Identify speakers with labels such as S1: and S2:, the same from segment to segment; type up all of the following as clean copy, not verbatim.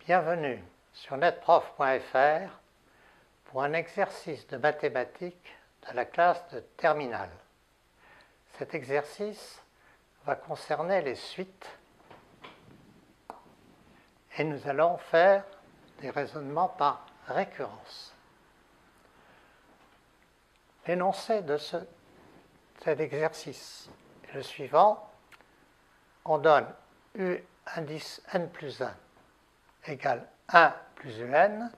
S1: Bienvenue sur netprof.fr pour un exercice de mathématiques de la classe de terminale. Cet exercice va concerner les suites et nous allons faire des raisonnements par récurrence. L'énoncé de cet exercice est le suivant. On donne U indice n plus 1 égale 1 plus un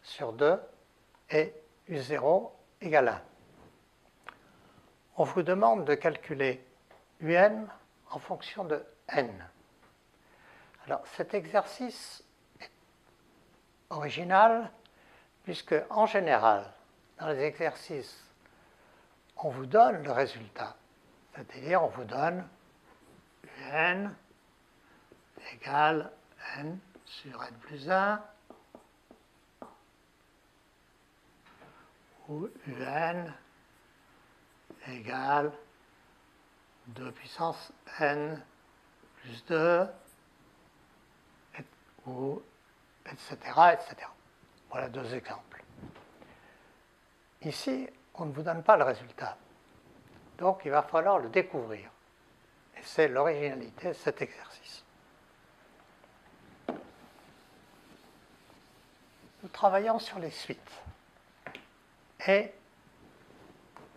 S1: sur 2 et U0 égale 1. On vous demande de calculer un en fonction de n. Alors cet exercice est original puisque en général, dans les exercices, on vous donne le résultat. C'est-à-dire on vous donne un égale n sur n plus 1 ou un égale 2 puissance n plus 2 ou etc., etc. Voilà deux exemples. Ici, on ne vous donne pas le résultat. Donc, il va falloir le découvrir. Et c'est l'originalité de cet exercice. Nous travaillons sur les suites. Et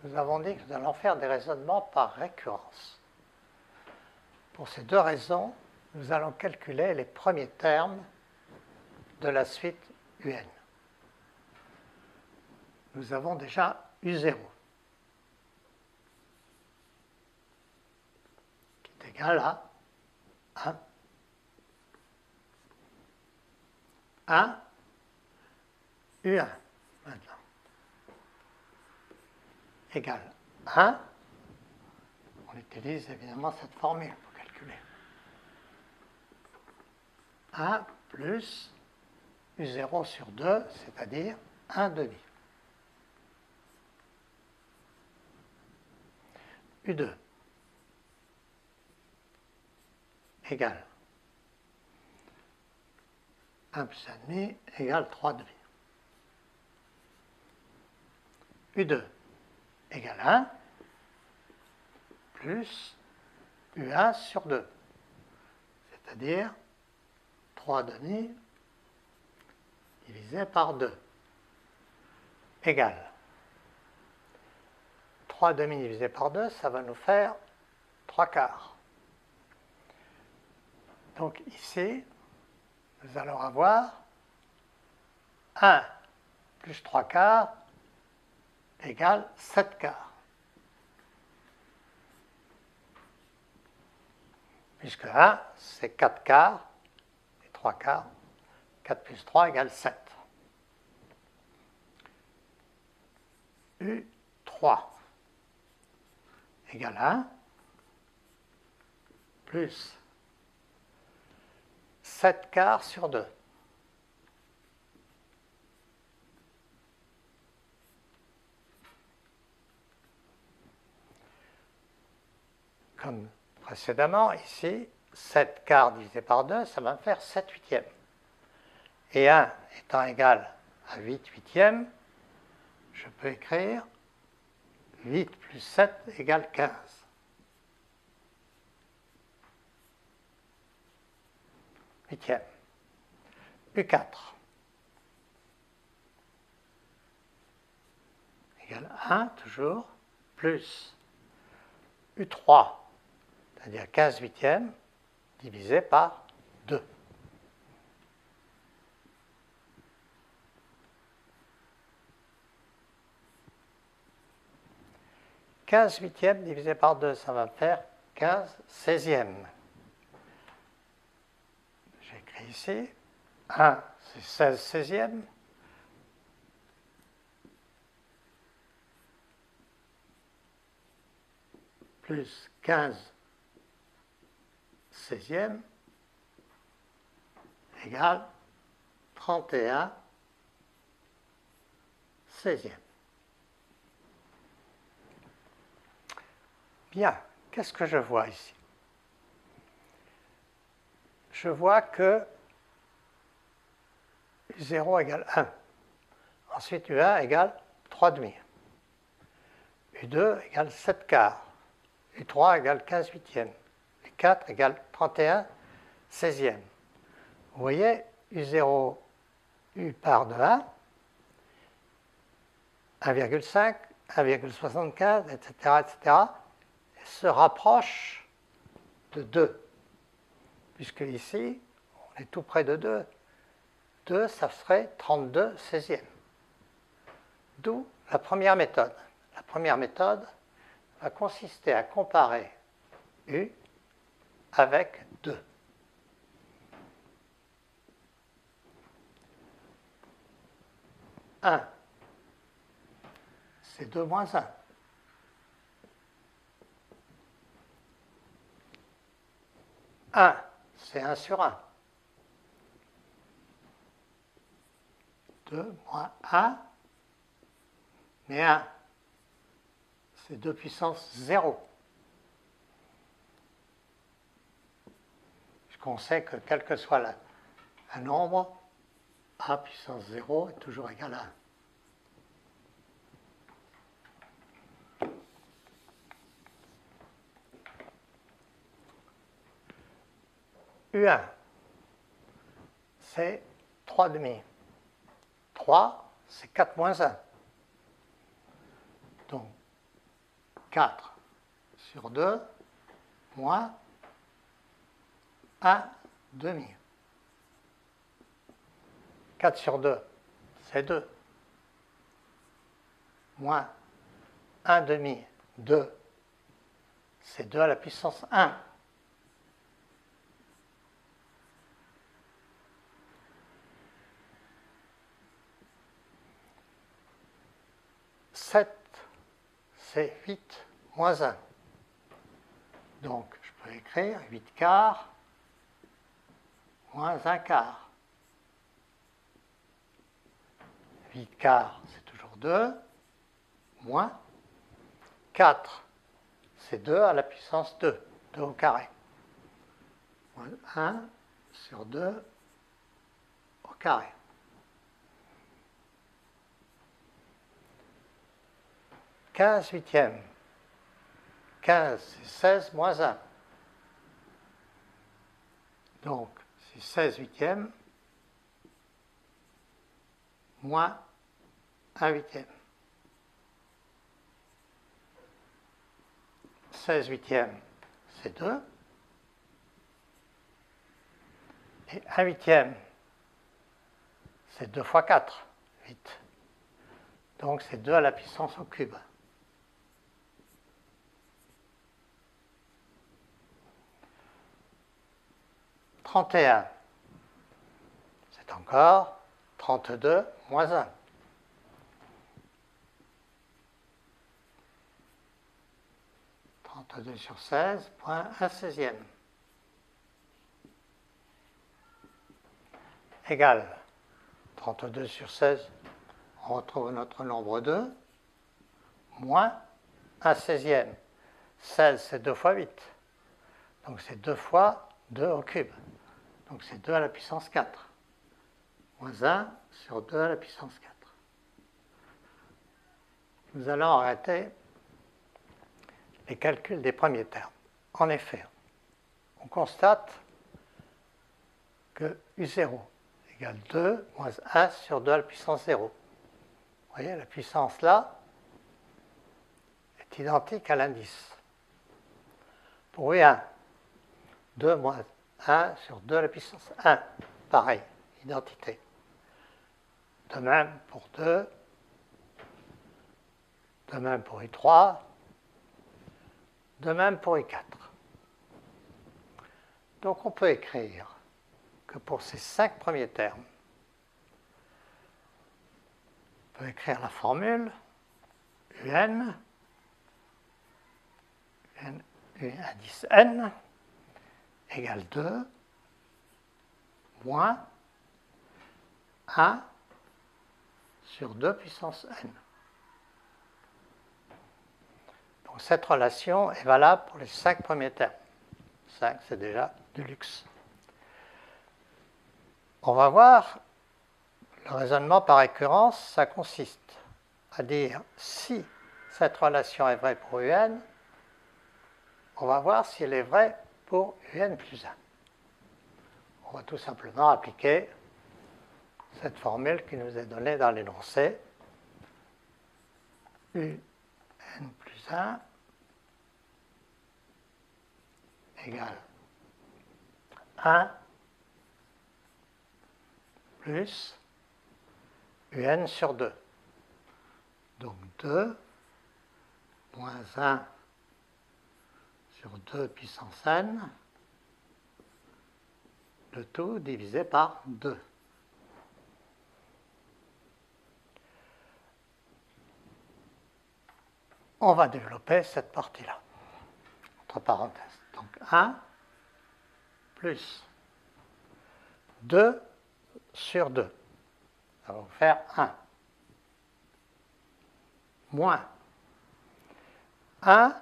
S1: nous avons dit que nous allons faire des raisonnements par récurrence. Pour ces deux raisons, nous allons calculer les premiers termes de la suite un. Nous avons déjà U0, qui est égal à 1. 1, U1, maintenant, égale 1. On utilise évidemment cette formule pour calculer. 1 plus U0 sur 2, c'est-à-dire 1 demi. U2 égale 1 plus 1 demi égale 3 demi. U2 égale 1 plus U1 sur 2, c'est-à-dire 3 demi divisé par 2 égale 3 demi divisé par 2, ça va nous faire 3 quarts. Donc ici, nous allons avoir 1 plus 3 quarts égale 7 quarts. Puisque 1, c'est 4 quarts, et 3 quarts, 4 plus 3 égale 7. U3 égale 1 plus 7 quarts sur 2. Comme précédemment, ici, 7 quarts divisé par 2, ça va me faire 7 huitièmes. Et 1 étant égal à 8 huitièmes, je peux écrire 8 plus 7 égale 15. Huitième. U4 égale 1, toujours, plus U3, c'est-à-dire 15 huitièmes, divisé par 2. « 15 huitièmes divisé par 2, ça va me faire 15 seizièmes. J'écris ici, 1, c'est 16 seizièmes. Plus 15 seizièmes égale 31 seizièmes. Bien, qu'est-ce que je vois ici? Je vois que U0 égale 1. Ensuite, U1 égale 3 demi. U2 égale 7 quarts. U3 égale 15 huitièmes. U4 égale 31 16e. Vous voyez, U0, U part de 1, 1,5, 1,75, etc., etc., et se rapproche de 2. Puisque ici, on est tout près de 2. 2, ça serait 32 16e. D'où la première méthode. La première méthode va consister à comparer U avec 2. « 1 », c'est 2 moins 1. 1, c'est 1 sur 1. 2 moins 1, mais 1, c'est 2 puissance 0. Puisqu'on sait que quel que soit un nombre, a puissance 0 est toujours égal à 1. U1, c'est 3 demi. 3, c'est 4 moins 1. Donc, 4 sur 2 moins 1 demi. 4 sur 2, c'est 2. Moins 1 demi, 2, c'est 2 à la puissance 1. C'est 8 moins 1. Donc, je peux écrire 8 quarts moins 1 quart. 8 quarts, c'est toujours 2, moins 4, c'est 2 à la puissance 2, 2 au carré. Moins 1 sur 2 au carré. 15 huitièmes. 15, c'est 16 moins 1. Donc, c'est 16 huitièmes moins 1 huitième. 16 huitièmes, c'est 2. Et 1 huitième, c'est 2 fois 4, 8. Donc, c'est 2 à la puissance au cube. « 31, c'est encore 32 moins 1. 32 sur 16, point 1 16e. Égale 32 sur 16, on retrouve notre nombre 2, moins 1 16e. 16, c'est 2 fois 8. Donc, c'est 2 fois 2 au cube. Donc, c'est 2 à la puissance 4. Moins 1 sur 2 à la puissance 4. Nous allons arrêter les calculs des premiers termes. En effet, on constate que U0 égale 2 moins 1 sur 2 à la puissance 0. Vous voyez, la puissance là est identique à l'indice. Pour U1, 2 moins 1 sur 2 à la puissance 1. Pareil, identité. De même pour 2. De même pour U3. De même pour U4. Donc on peut écrire que pour ces 5 premiers termes, on peut écrire la formule UN, indice n, égale 2 moins 1 sur 2 puissance n. Donc cette relation est valable pour les 5 premiers termes. 5, c'est déjà du luxe. On va voir le raisonnement par récurrence, ça consiste à dire si cette relation est vraie pour un, on va voir si elle est vraie pour un plus 1. On va tout simplement appliquer cette formule qui nous est donnée dans l'énoncé. Un plus 1 égale 1 plus un sur 2. Donc 2 moins 1 sur 2 puissance n, le tout divisé par 2. On va développer cette partie-là, entre parenthèses. Donc 1 plus 2 sur 2. Ça va vous faire 1. Moins 1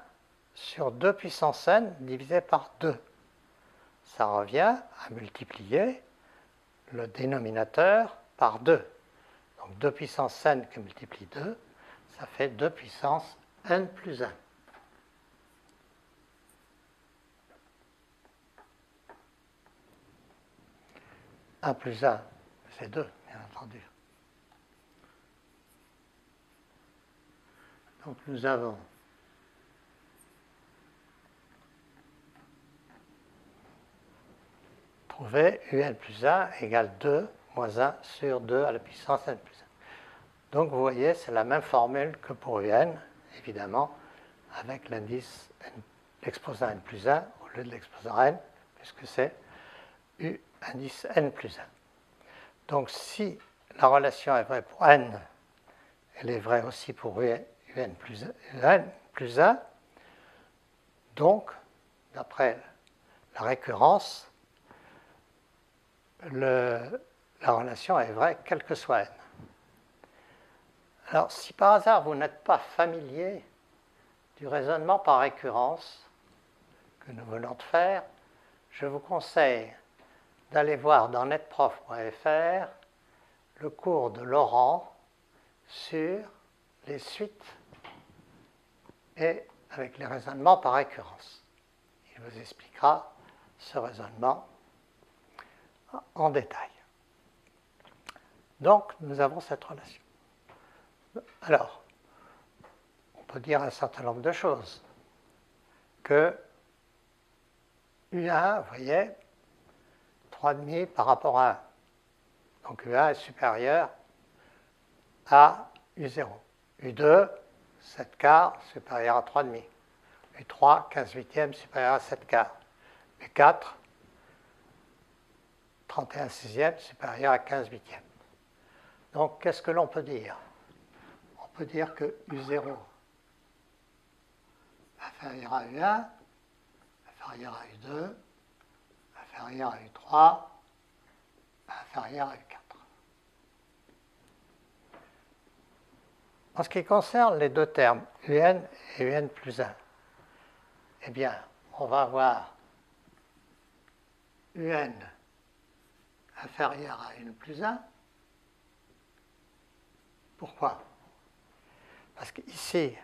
S1: sur 2 puissance n divisé par 2. Ça revient à multiplier le dénominateur par 2. Donc 2 puissance n qui multiplie 2, ça fait 2 puissance n plus 1. « 1 plus 1, c'est 2, bien entendu. Donc nous avons trouvé un plus 1 égale 2 moins 1 sur 2 à la puissance n plus 1. Donc vous voyez, c'est la même formule que pour un, évidemment, avec l'indice l'exposant n plus 1 au lieu de l'exposant n, puisque c'est u indice n plus 1. Donc si la relation est vraie pour n, elle est vraie aussi pour un plus 1. Donc, d'après la récurrence, la relation est vraie quel que soit n. Alors, si par hasard vous n'êtes pas familier du raisonnement par récurrence que nous venons de faire, je vous conseille d'aller voir dans netprof.fr le cours de Laurent sur les suites et avec les raisonnements par récurrence. Il vous expliquera ce raisonnement en détail. Donc, nous avons cette relation. Alors, on peut dire un certain nombre de choses. Que U1, vous voyez, 3,5 par rapport à 1. Donc U1 est supérieur à U0. U2, 7 quarts supérieur à 3,5. U3, 15 huitièmes supérieur à 7 quarts. U4, 31 sixièmes supérieur à 15 huitièmes. Donc, qu'est-ce que l'on peut dire? On peut dire que U0 inférieur à U1, inférieur à U2, inférieur à U3, inférieur à U4. En ce qui concerne les deux termes, UN et UN plus 1, eh bien, on va avoir UN inférieur à N plus 1. Pourquoi? Parce qu'ici,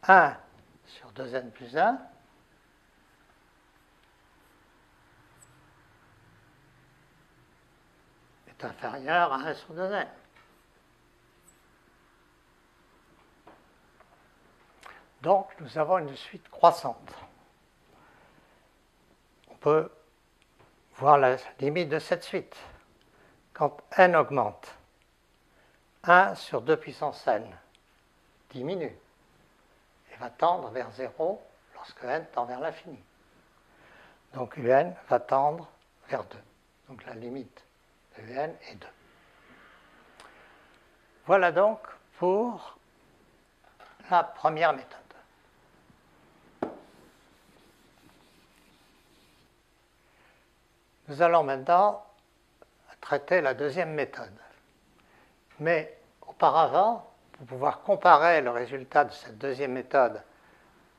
S1: 1 sur 2n plus 1 est inférieur à 1 sur 2n. Donc, nous avons une suite croissante. On peut voir la limite de cette suite. Quand n augmente, 1 sur 2 puissance n diminue et va tendre vers 0 lorsque n tend vers l'infini. Donc un va tendre vers 2. Donc la limite de un est 2. Voilà donc pour la première méthode. Nous allons maintenant traiter la deuxième méthode. Mais auparavant, pour pouvoir comparer le résultat de cette deuxième méthode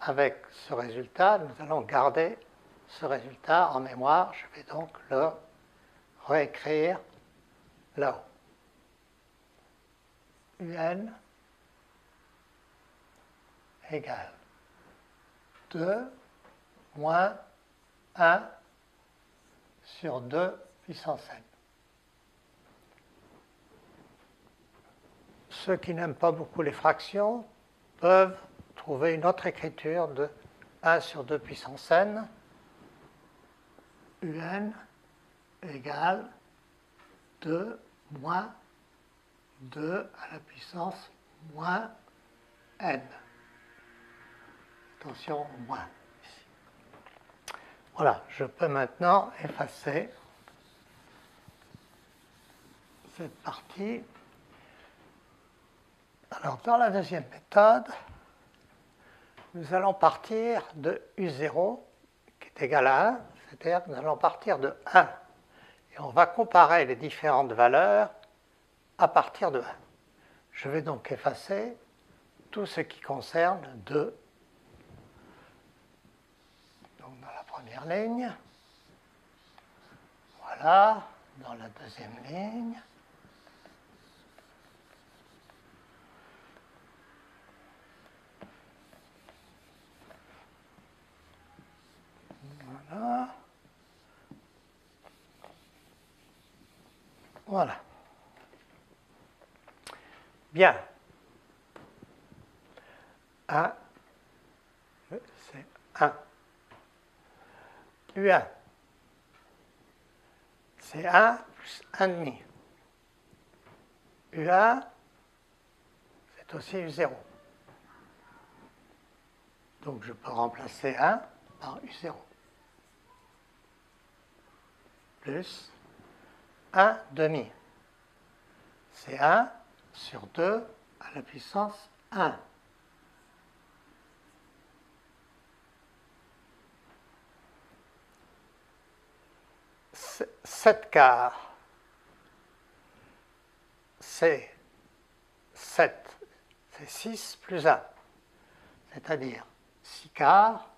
S1: avec ce résultat, nous allons garder ce résultat en mémoire. Je vais donc le réécrire là-haut. UN égale 2 moins 1 sur 2 puissance n. Ceux qui n'aiment pas beaucoup les fractions peuvent trouver une autre écriture de 1 sur 2 puissance n, UN égale 2 moins 2 à la puissance moins n. Attention au moins ici. Voilà, je peux maintenant effacer cette partie. Alors, dans la deuxième méthode, nous allons partir de U0, qui est égal à 1, c'est-à-dire que nous allons partir de 1. Et on va comparer les différentes valeurs à partir de 1. Je vais donc effacer tout ce qui concerne 2. Donc, dans la première ligne, voilà, dans la deuxième ligne, voilà. Voilà. Bien. 1, c'est 1. U1, c'est 1 plus 1,5. U1, c'est aussi U0. Donc je peux remplacer 1 par U0. Plus 1 demi. C'est 1 sur 2 à la puissance 1. C'est 7 quarts. C'est 7. C'est 6 plus 1. C'est-à-dire 6 quarts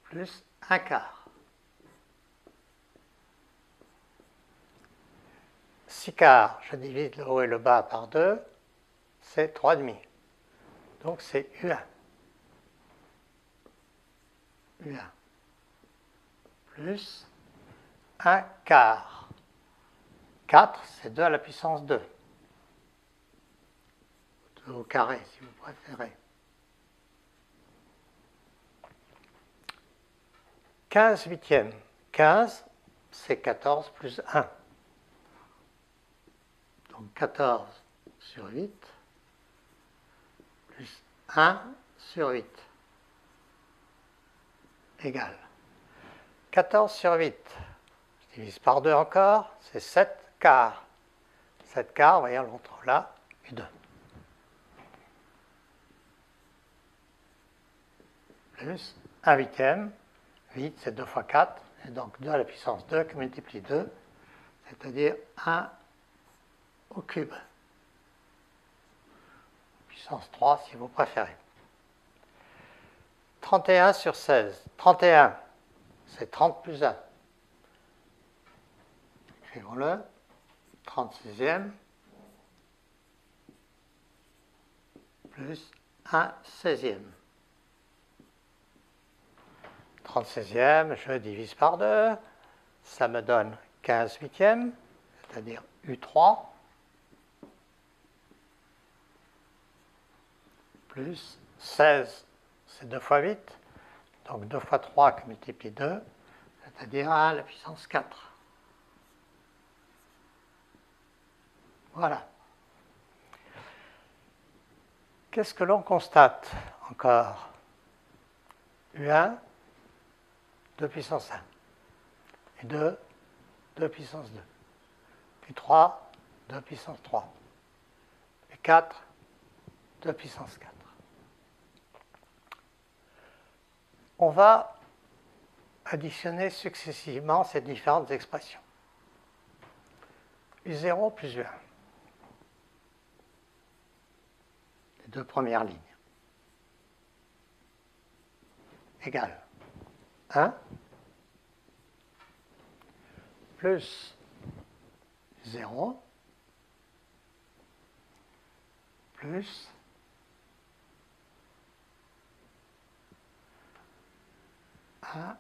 S1: plus 1 quart. 6 quarts, je divise le haut et le bas par 2, c'est 3,5. Donc c'est U1. U1 plus 1 quart. 4, c'est 2 à la puissance 2. 2 au carré, si vous préférez. 15 huitièmes. 15, c'est 14 plus 1. Donc 14 sur 8 plus 1 sur 8 égale 14 sur 8. Je divise par 2 encore, c'est 7 quarts. 7 quarts, vous voyez, on le retrouve là, et 2. Plus 1 huitième. 8, c'est 2 fois 4, et donc 2 à la puissance 2 qui multiplie 2, c'est-à-dire 1 au cube. Puissance 3 si vous préférez. 31 sur 16. 31, c'est 30 plus 1. Écrivons-le. 36e plus 1 16e. 36e, je divise par 2. Ça me donne 15 huitièmes, c'est-à-dire U3. Plus 16, c'est 2 fois 8, donc 2 fois 3 qui multiplie 2, c'est-à-dire 1 à la puissance 4. Voilà. Qu'est-ce que l'on constate encore? U1, 2 puissance 1. Et 2, 2 puissance 2. Puis 3, 2 puissance 3. Et 4, 2 puissance 4. On va additionner successivement ces différentes expressions. U0 plus U1. Les deux premières lignes. Égale 1 plus 0 plus un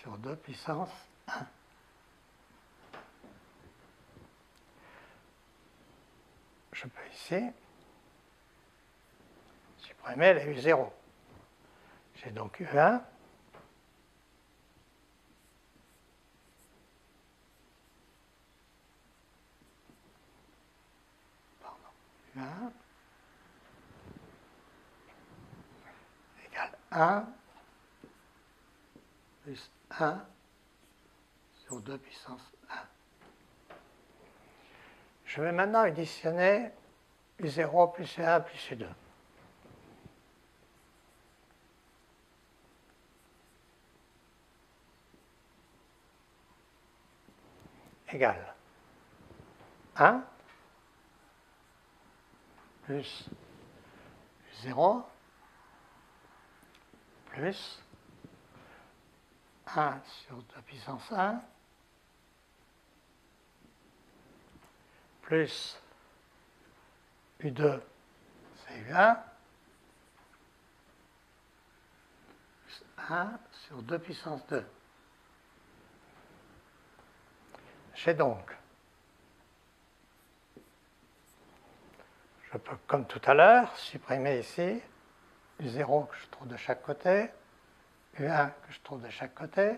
S1: sur 2 puissance 1. Je peux ici supprimer les U0. J'ai donc U1 U1 égale 1 plus 1 sur 2 puissance 1. Je vais maintenant additionner U0 plus U1 plus U2. Égale 1 plus U0 plus 1 sur 2 puissance 1 plus U2, c'est U1, plus 1 sur 2 puissance 2. J'ai donc, je peux, comme tout à l'heure, supprimer ici U0 que je trouve de chaque côté, U1 que je trouve de chaque côté.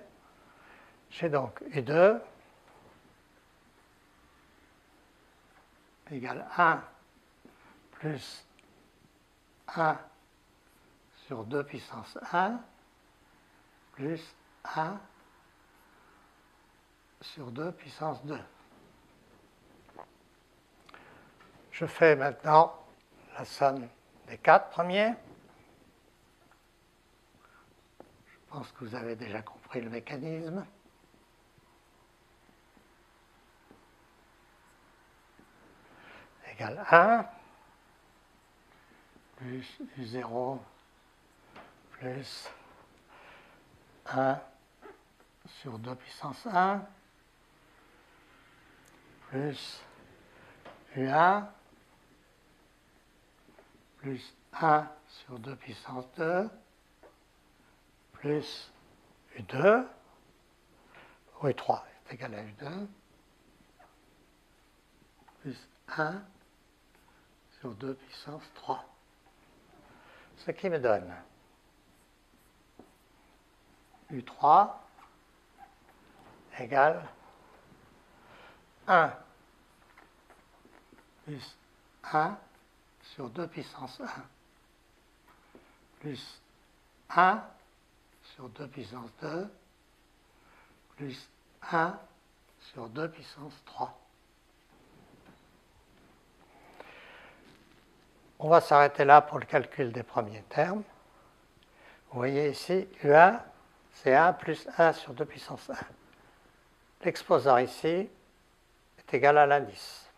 S1: J'ai donc U2 égale 1 plus 1 sur 2 puissance 1 plus 1 sur 2 puissance 2. Je fais maintenant la somme des 4 premiers. Je pense que vous avez déjà compris le mécanisme. Égale 1 plus U0 plus 1 sur 2 puissance 1 plus U1 plus 1 sur 2 puissance 2 plus U2, ou U3 est égal à U2, plus 1 sur 2 puissance 3. Ce qui me donne U3 égale 1 plus 1 sur 2 puissance 1 plus 1 sur 2 puissance 2 plus 1 sur 2 puissance 3. On va s'arrêter là pour le calcul des premiers termes. Vous voyez ici, U1, c'est 1 plus 1 sur 2 puissance 1. L'exposant ici est égal à l'indice.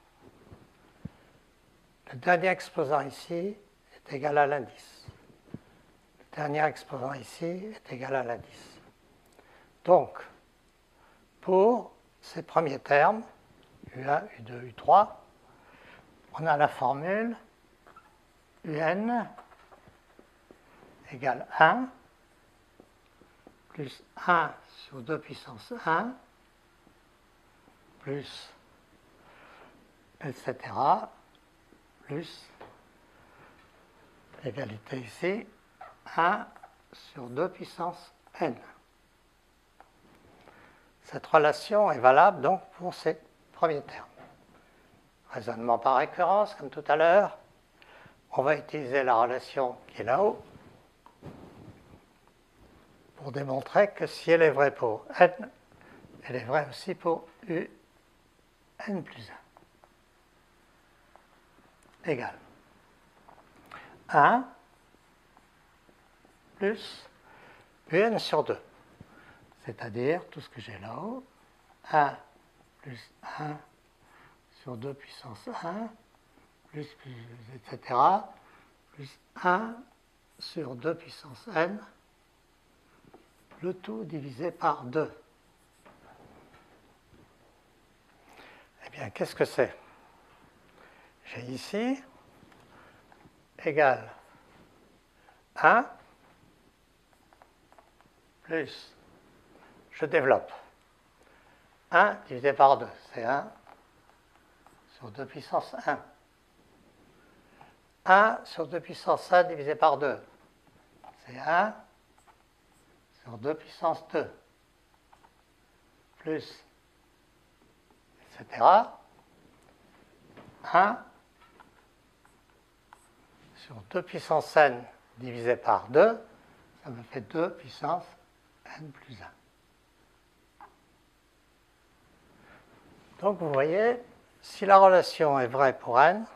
S1: Le dernier exposant ici est égal à l'indice. Le dernier exposant ici est égal à l'indice. Donc, pour ces premiers termes, U1, U2, U3, on a la formule UN égale 1 plus 1 sur 2 puissance 1 plus etc. plus égalité ici 1 sur 2 puissance n. Cette relation est valable donc pour ces premiers termes. Raisonnement par récurrence, comme tout à l'heure. On va utiliser la relation qui est là-haut pour démontrer que si elle est vraie pour n, elle est vraie aussi pour u n plus 1 égale 1 plus un sur 2, c'est-à-dire tout ce que j'ai là-haut, 1 plus 1 sur 2 puissance 1, plus, etc., plus 1 sur 2 puissance n, le tout divisé par 2. Eh bien, qu'est-ce que c'est? j'ai ici égale 1 plus, je développe, 1 divisé par 2, c'est 1 sur 2 puissance 1. 1 sur 2 puissance 1 divisé par 2, c'est 1 sur 2 puissance 2, plus, etc. 1 sur 2 puissance n divisé par 2, ça me fait 2 puissance n plus 1. Donc vous voyez, si la relation est vraie pour n,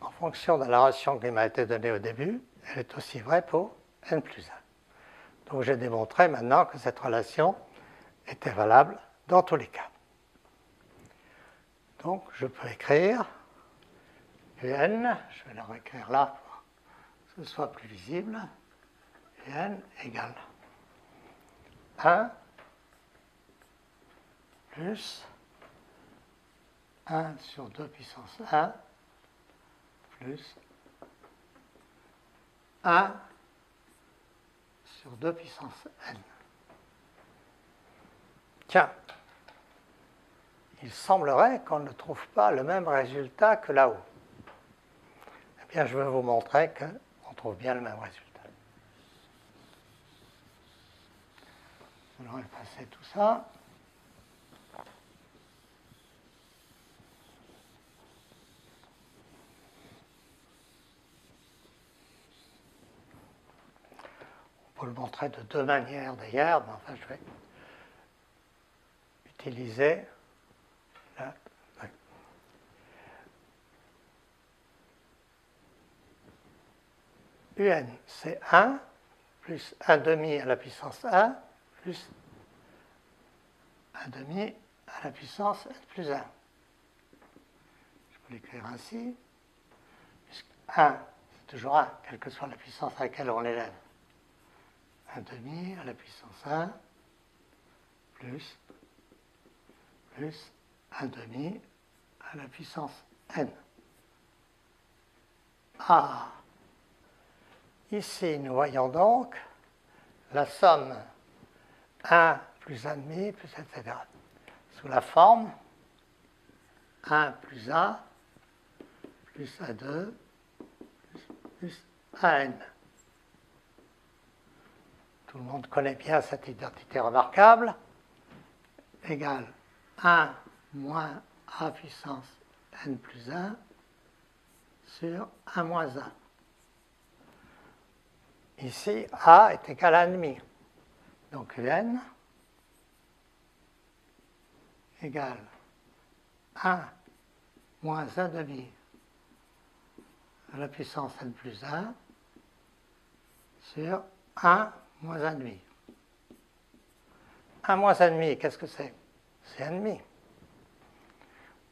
S1: en fonction de la relation qui m'a été donnée au début, elle est aussi vraie pour n plus 1. Donc j'ai démontré maintenant que cette relation était valable dans tous les cas. Donc je peux écrire Un, je vais la réécrire là pour que ce soit plus visible, Un égale 1 plus 1 sur 2 puissance 1 plus 1 sur 2 puissance n. Tiens, il semblerait qu'on ne trouve pas le même résultat que là-haut. Eh bien, je vais vous montrer qu'on trouve bien le même résultat. On va effacer tout ça. On peut le montrer de deux manières d'ailleurs, mais enfin, je vais utiliser la... Un, c'est 1 plus 1 demi à la puissance 1 plus 1 demi à la puissance n plus 1. Je peux l'écrire ainsi. 1, c'est toujours 1, quelle que soit la puissance à laquelle on l'élève. 1 demi à la puissance 1 plus 1 demi à la puissance n. Ah, ici, nous voyons donc la somme 1 plus 1 demi plus etc. Sous la forme 1 plus 1 plus A2 plus AN. Tout le monde connaît bien cette identité remarquable, égale 1 moins A puissance n plus 1 sur 1 moins 1. Ici, A est égal à 1,5. Donc Un égale 1 moins 1 demi à la puissance n plus 1 sur 1 moins 1 demi. 1 moins 1 demi, qu'est-ce que c'est? C'est 1 demi.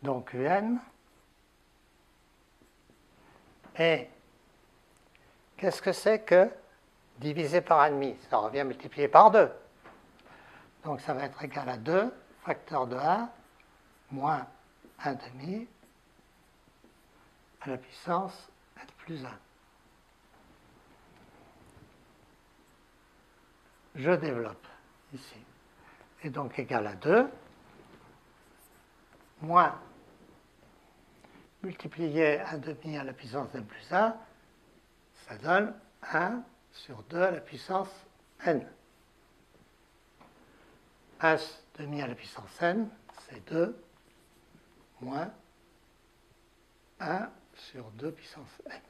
S1: Donc Un et qu'est-ce que c'est que divisé par 1 demi? Ça revient multiplié par 2. Donc ça va être égal à 2 facteur de 1 moins 1 demi à la puissance n plus 1. Je développe ici. Et donc égal à 2 moins multiplier 1 demi à la puissance n plus 1, ça donne 1 sur 2 à la puissance n. 1 demi à la puissance n, c'est 2 moins 1 sur 2 puissance n.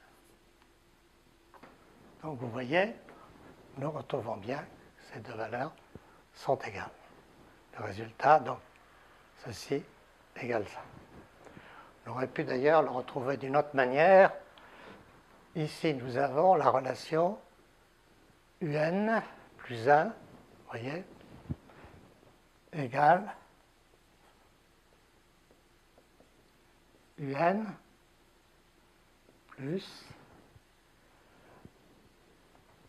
S1: Donc vous voyez, nous retrouvons bien que ces deux valeurs sont égales. Le résultat, donc, ceci égale ça. On aurait pu d'ailleurs le retrouver d'une autre manière. Ici, nous avons la relation UN plus 1, vous voyez, égale UN plus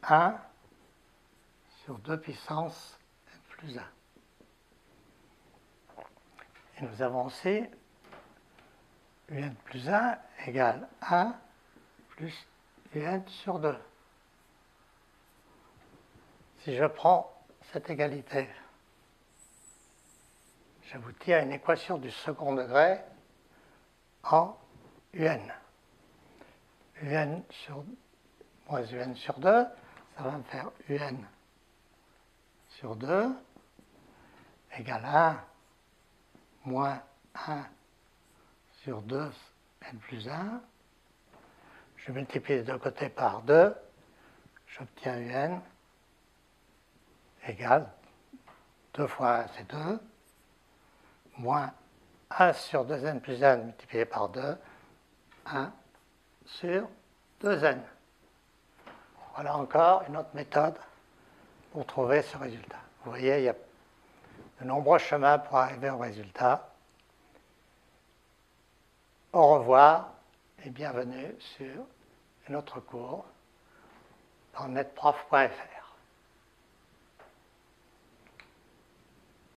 S1: 1 sur 2 puissance n plus 1. Et nous avons aussi un plus 1 égale 1 plus un sur 2. Si je prends cette égalité, j'aboutis à une équation du second degré en un. Un sur moins un sur 2, ça va me faire un sur 2 égale 1 moins 1 sur 2 n plus 1. Je multiplie les deux côtés par 2, j'obtiens un égale 2 fois 1, c'est 2, moins 1 sur 2n plus 1 multiplié par 2, 1 sur 2n. Voilà encore une autre méthode pour trouver ce résultat. Vous voyez, il y a de nombreux chemins pour arriver au résultat. Au revoir et bienvenue sur un autre cours dans netprof.fr.